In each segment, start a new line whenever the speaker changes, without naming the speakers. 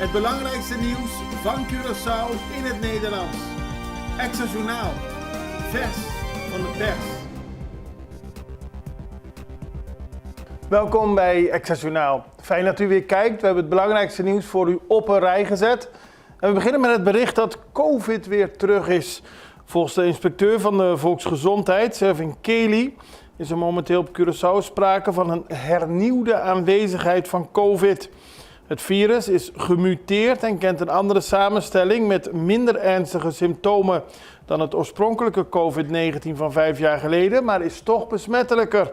Het belangrijkste nieuws van Curaçao in het Nederlands. Extra Journaal, vers van de pers. Welkom bij Extra Journaal. Fijn dat u weer kijkt. We hebben het belangrijkste nieuws voor u op een rij gezet. En we beginnen met het bericht dat COVID weer terug is. Volgens de inspecteur van de Volksgezondheid, Servin Kelly, is er momenteel op Curaçao sprake van een hernieuwde aanwezigheid van COVID. Het virus is gemuteerd en kent een andere samenstelling met minder ernstige symptomen dan het oorspronkelijke COVID-19 van 5 jaar geleden, maar is toch besmettelijker.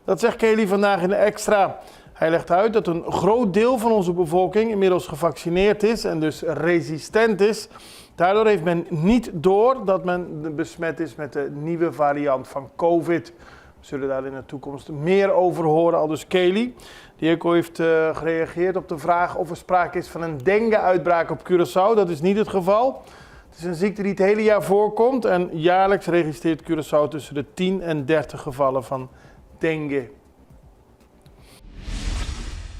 Dat zegt Kelly vandaag in de Extra. Hij legt uit dat een groot deel van onze bevolking inmiddels gevaccineerd is en dus resistent is. Daardoor heeft men niet door dat men besmet is met de nieuwe variant van COVID. We zullen daar in de toekomst meer over horen, aldus Kelly. Die ook heeft gereageerd op de vraag of er sprake is van een dengue-uitbraak op Curaçao. Dat is niet het geval. Het is een ziekte die het hele jaar voorkomt en jaarlijks registreert Curaçao tussen de 10 en 30 gevallen van dengue.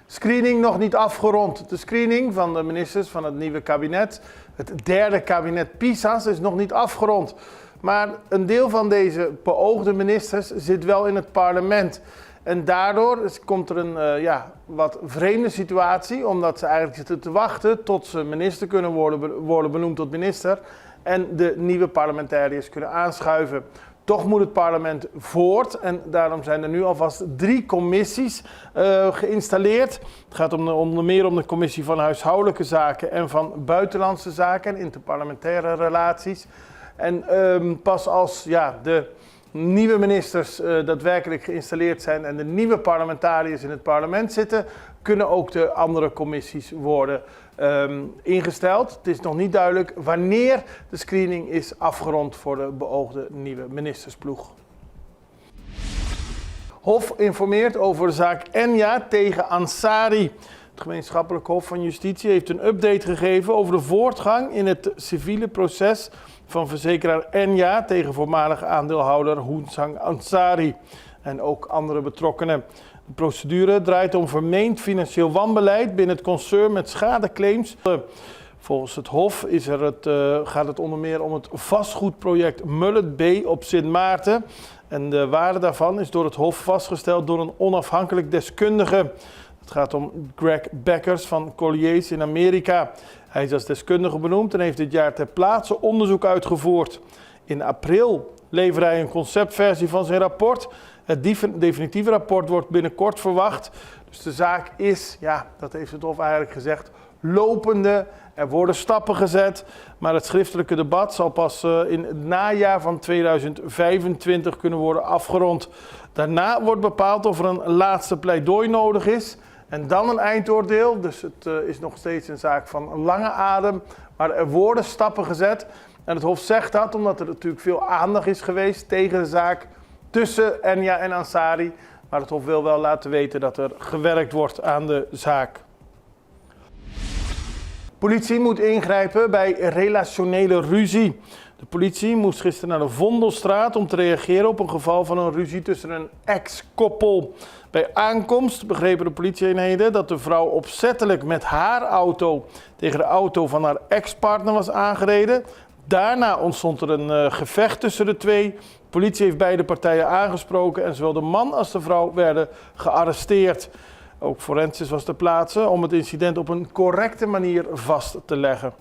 Screening nog niet afgerond. De screening van de ministers van het nieuwe kabinet, het derde kabinet PISA's, is nog niet afgerond. Maar een deel van deze beoogde ministers zit wel in het parlement. En daardoor komt er een wat vreemde situatie, omdat ze eigenlijk zitten te wachten tot ze minister kunnen worden benoemd tot minister en de nieuwe parlementariërs kunnen aanschuiven. Toch moet het parlement voort en daarom zijn er nu alvast 3 commissies geïnstalleerd. Het gaat onder meer om de commissie van huishoudelijke zaken en van buitenlandse zaken en interparlementaire relaties. En pas als de nieuwe ministers daadwerkelijk geïnstalleerd zijn en de nieuwe parlementariërs in het parlement zitten, kunnen ook de andere commissies worden ingesteld. Het is nog niet duidelijk wanneer de screening is afgerond voor de beoogde nieuwe ministersploeg. Hof informeert over de zaak Enya tegen Ansari. Het gemeenschappelijk Hof van Justitie heeft een update gegeven over de voortgang in het civiele proces van verzekeraar Enya tegen voormalig aandeelhouder Hoensang Ansari en ook andere betrokkenen. De procedure draait om vermeend financieel wanbeleid binnen het concern met schadeclaims. Volgens het Hof gaat het onder meer om het vastgoedproject Mullet B op Sint Maarten. En de waarde daarvan is door het Hof vastgesteld door een onafhankelijk deskundige. Het gaat om Greg Beckers van Colliers in Amerika. Hij is als deskundige benoemd en heeft dit jaar ter plaatse onderzoek uitgevoerd. In april leverde hij een conceptversie van zijn rapport. Het definitieve rapport wordt binnenkort verwacht. Dus de zaak is, dat heeft het Hof eigenlijk gezegd, lopende. Er worden stappen gezet, maar het schriftelijke debat zal pas in het najaar van 2025 kunnen worden afgerond. Daarna wordt bepaald of er een laatste pleidooi nodig is en dan een eindoordeel. Dus het is nog steeds een zaak van lange adem, maar er worden stappen gezet. En het Hof zegt dat omdat er natuurlijk veel aandacht is geweest tegen de zaak tussen Enya en Ansari. Maar het Hof wil wel laten weten dat er gewerkt wordt aan de zaak. Politie moet ingrijpen bij relationele ruzie. De politie moest gisteren naar de Vondelstraat om te reageren op een geval van een ruzie tussen een ex-koppel. Bij aankomst begrepen de politieeenheden dat de vrouw opzettelijk met haar auto tegen de auto van haar ex-partner was aangereden. Daarna ontstond er een gevecht tussen de twee. De politie heeft beide partijen aangesproken en zowel de man als de vrouw werden gearresteerd. Ook forensisch was ter plaatse om het incident op een correcte manier vast te leggen.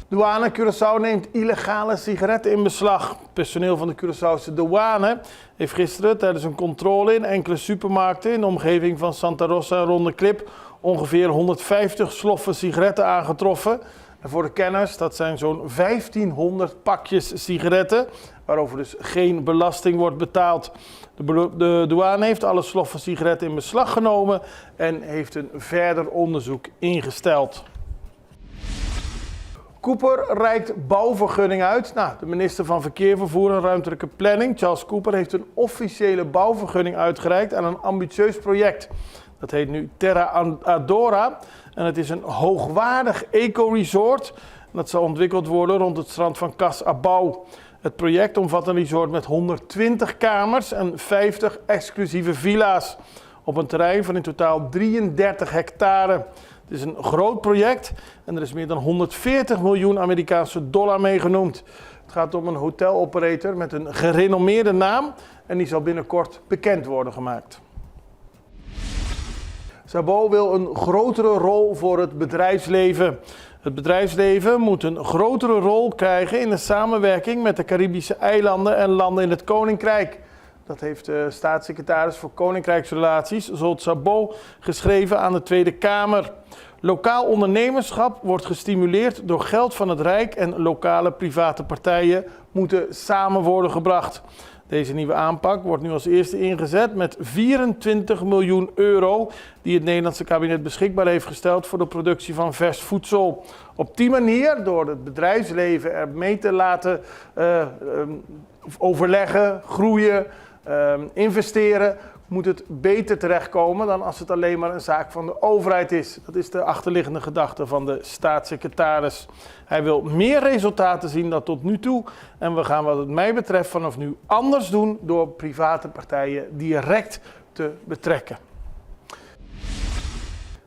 Douane Curaçao neemt illegale sigaretten in beslag. Personeel van de Curaçaose douane heeft gisteren tijdens een controle in enkele supermarkten in de omgeving van Santa Rosa en Ronde Klip ongeveer 150 sloffen sigaretten aangetroffen. En voor de kenners, dat zijn zo'n 1500 pakjes sigaretten, waarover dus geen belasting wordt betaald. De douane heeft alle sloffen sigaretten in beslag genomen en heeft een verder onderzoek ingesteld. Cooper reikt bouwvergunning uit. De minister van Verkeer, Vervoer en Ruimtelijke Planning, Charles Cooper, heeft een officiële bouwvergunning uitgereikt aan een ambitieus project. Dat heet nu Terra Adora en het is een hoogwaardig eco-resort. Dat zal ontwikkeld worden rond het strand van Cas Abau. Het project omvat een resort met 120 kamers en 50 exclusieve villa's op een terrein van in totaal 33 hectare. Het is een groot project en er is meer dan 140 miljoen Amerikaanse dollar mee genoemd. Het gaat om een hoteloperator met een gerenommeerde naam en die zal binnenkort bekend worden gemaakt. Chabot wil een grotere rol voor het bedrijfsleven. Het bedrijfsleven moet een grotere rol krijgen in de samenwerking met de Caribische eilanden en landen in het Koninkrijk. Dat heeft de staatssecretaris voor Koninkrijksrelaties, Zsolt Szabó, geschreven aan de Tweede Kamer. Lokaal ondernemerschap wordt gestimuleerd door geld van het Rijk en lokale private partijen moeten samen worden gebracht. Deze nieuwe aanpak wordt nu als eerste ingezet met 24 miljoen euro die het Nederlandse kabinet beschikbaar heeft gesteld voor de productie van vers voedsel. Op die manier, door het bedrijfsleven er mee te laten overleggen, groeien, investeren, moet het beter terechtkomen dan als het alleen maar een zaak van de overheid is. Dat is de achterliggende gedachte van de staatssecretaris. Hij wil meer resultaten zien dan tot nu toe. En we gaan wat het mij betreft vanaf nu anders doen door private partijen direct te betrekken.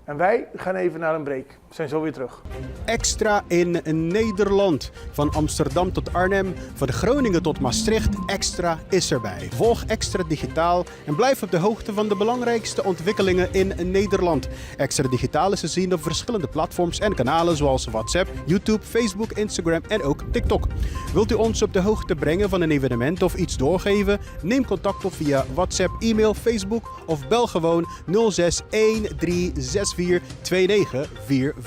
En wij gaan even naar een break. We zijn zo weer terug.
Extra in Nederland. Van Amsterdam tot Arnhem, van Groningen tot Maastricht. Extra is erbij. Volg Extra Digitaal en blijf op de hoogte van de belangrijkste ontwikkelingen in Nederland. Extra Digitaal is te zien op verschillende platforms en kanalen zoals WhatsApp, YouTube, Facebook, Instagram en ook TikTok. Wilt u ons op de hoogte brengen van een evenement of iets doorgeven? Neem contact op via WhatsApp, e-mail, Facebook of bel gewoon 06 1364 2945.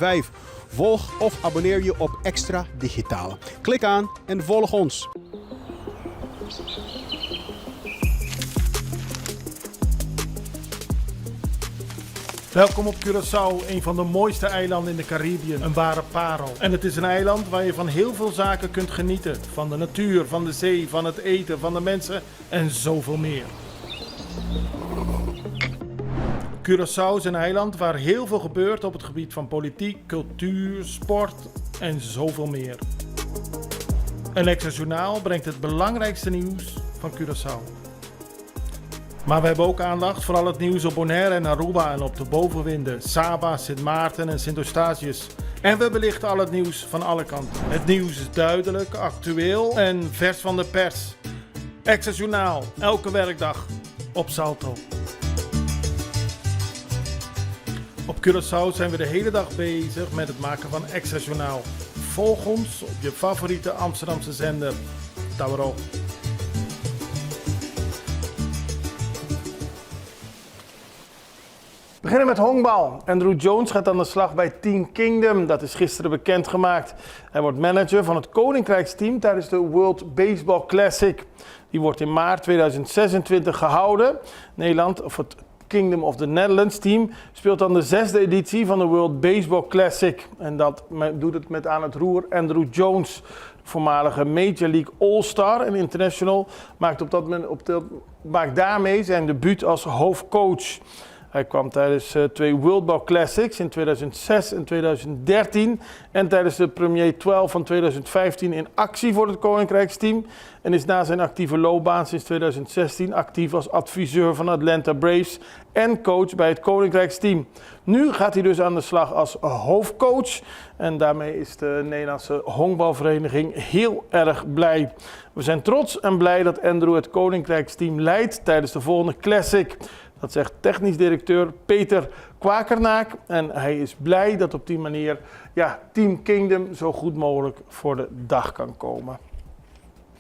Volg of abonneer je op Extra Digitaal. Klik aan en volg ons.
Welkom op Curaçao, een van de mooiste eilanden in de Caribiën. Een ware parel. En het is een eiland waar je van heel veel zaken kunt genieten. Van de natuur, van de zee, van het eten, van de mensen en zoveel meer. Curaçao is een eiland waar heel veel gebeurt op het gebied van politiek, cultuur, sport en zoveel meer. Een Extra Journaal brengt het belangrijkste nieuws van Curaçao. Maar we hebben ook aandacht voor al het nieuws op Bonaire en Aruba en op de bovenwinden, Saba, Sint Maarten en Sint Eustatius. En we belichten al het nieuws van alle kanten. Het nieuws is duidelijk, actueel en vers van de pers. Extra Journaal, elke werkdag op Salto. Op Curaçao zijn we de hele dag bezig met het maken van Extra Journaal. Volg ons op je favoriete Amsterdamse zender, Tauro. We beginnen met honkbal. Andrew Jones gaat aan de slag bij Team Kingdom. Dat is gisteren bekendgemaakt. Hij wordt manager van het Koninkrijksteam tijdens de World Baseball Classic. Die wordt in maart 2026 gehouden. Nederland, of het Kingdom of the Netherlands team, speelt dan de 6e editie van de World Baseball Classic. En dat doet het met aan het roer Andrew Jones, voormalige Major League All-Star en International, maakt daarmee zijn debuut als hoofdcoach. Hij kwam tijdens 2 World Ball Classics in 2006 en 2013 en tijdens de Premier 12 van 2015 in actie voor het Koninkrijksteam en is na zijn actieve loopbaan sinds 2016 actief als adviseur van Atlanta Braves en coach bij het Koninkrijksteam. Nu gaat hij dus aan de slag als hoofdcoach en daarmee is de Nederlandse honkbalvereniging heel erg blij. We zijn trots en blij dat Andrew het Koninkrijksteam leidt tijdens de volgende Classic. Dat zegt technisch directeur Peter Kwakernaak en hij is blij dat op die manier Team Kingdom zo goed mogelijk voor de dag kan komen.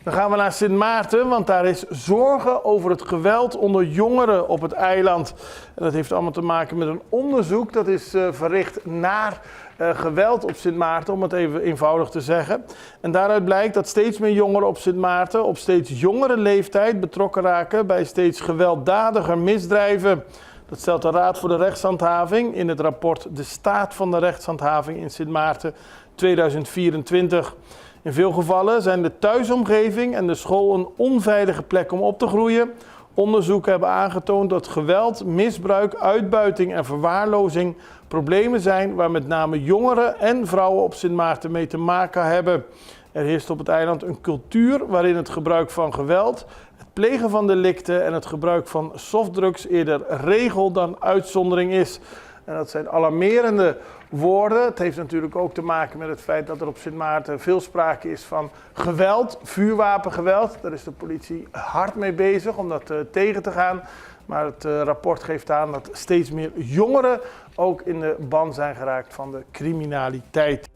Dan gaan we naar Sint Maarten, want daar is zorgen over het geweld onder jongeren op het eiland. En dat heeft allemaal te maken met een onderzoek dat is verricht naar geweld op Sint Maarten, om het even eenvoudig te zeggen. En daaruit blijkt dat steeds meer jongeren op Sint Maarten op steeds jongere leeftijd betrokken raken bij steeds gewelddadiger misdrijven. Dat stelt de Raad voor de Rechtshandhaving in het rapport De Staat van de Rechtshandhaving in Sint Maarten 2024. In veel gevallen zijn de thuisomgeving en de school een onveilige plek om op te groeien. Onderzoeken hebben aangetoond dat geweld, misbruik, uitbuiting en verwaarlozing problemen zijn waar met name jongeren en vrouwen op Sint Maarten mee te maken hebben. Er heerst op het eiland een cultuur waarin het gebruik van geweld, het plegen van delicten en het gebruik van softdrugs eerder regel dan uitzondering is. En dat zijn alarmerende woorden. Het heeft natuurlijk ook te maken met het feit dat er op Sint Maarten veel sprake is van geweld, vuurwapengeweld. Daar is de politie hard mee bezig om dat tegen te gaan. Maar het rapport geeft aan dat steeds meer jongeren ook in de ban zijn geraakt van de criminaliteit.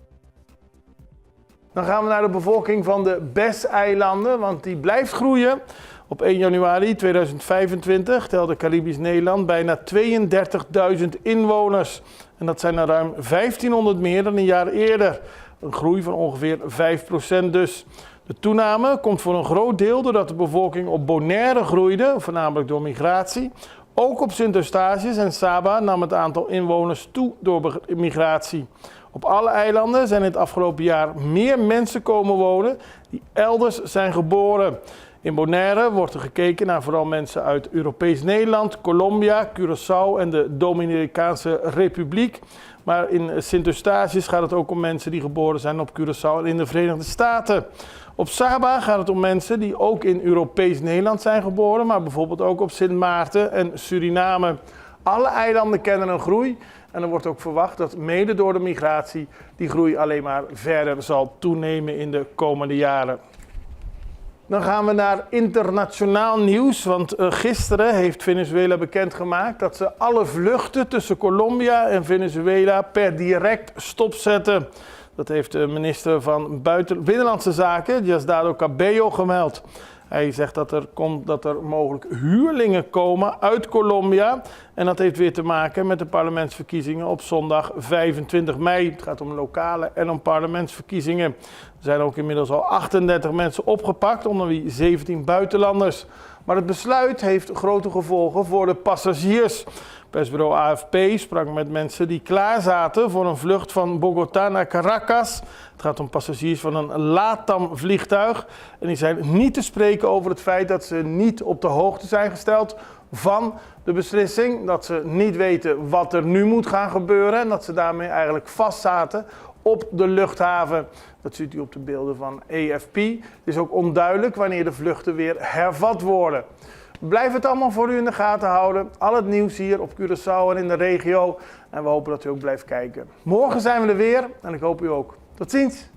Dan gaan we naar de bevolking van de BES-eilanden, want die blijft groeien. Op 1 januari 2025 telde Caribisch Nederland bijna 32.000 inwoners. En dat zijn er ruim 1500 meer dan een jaar eerder. Een groei van ongeveer 5% dus. De toename komt voor een groot deel doordat de bevolking op Bonaire groeide, voornamelijk door migratie. Ook op Sint-Eustatius en Saba nam het aantal inwoners toe door migratie. Op alle eilanden zijn in het afgelopen jaar meer mensen komen wonen die elders zijn geboren. In Bonaire wordt er gekeken naar vooral mensen uit Europees Nederland, Colombia, Curaçao en de Dominicaanse Republiek. Maar in Sint-Eustatius gaat het ook om mensen die geboren zijn op Curaçao en in de Verenigde Staten. Op Saba gaat het om mensen die ook in Europees Nederland zijn geboren, maar bijvoorbeeld ook op Sint Maarten en Suriname. Alle eilanden kennen een groei en er wordt ook verwacht dat mede door de migratie die groei alleen maar verder zal toenemen in de komende jaren. Dan gaan we naar internationaal nieuws, want gisteren heeft Venezuela bekendgemaakt dat ze alle vluchten tussen Colombia en Venezuela per direct stopzetten. Dat heeft de minister van Binnenlandse Zaken, Diosdado Cabello, gemeld. Hij zegt dat er mogelijk huurlingen komen uit Colombia. En dat heeft weer te maken met de parlementsverkiezingen op zondag 25 mei. Het gaat om lokale en om parlementsverkiezingen. Er zijn ook inmiddels al 38 mensen opgepakt, onder wie 17 buitenlanders. Maar het besluit heeft grote gevolgen voor de passagiers. Persbureau AFP sprak met mensen die klaar zaten voor een vlucht van Bogota naar Caracas. Het gaat om passagiers van een LATAM vliegtuig. En die zijn niet te spreken over het feit dat ze niet op de hoogte zijn gesteld van de beslissing. Dat ze niet weten wat er nu moet gaan gebeuren en dat ze daarmee eigenlijk vastzaten op de luchthaven. Dat ziet u op de beelden van AFP. Het is ook onduidelijk wanneer de vluchten weer hervat worden. Blijf het allemaal voor u in de gaten houden. Al het nieuws hier op Curaçao en in de regio. En we hopen dat u ook blijft kijken. Morgen zijn we er weer en ik hoop u ook. Tot ziens!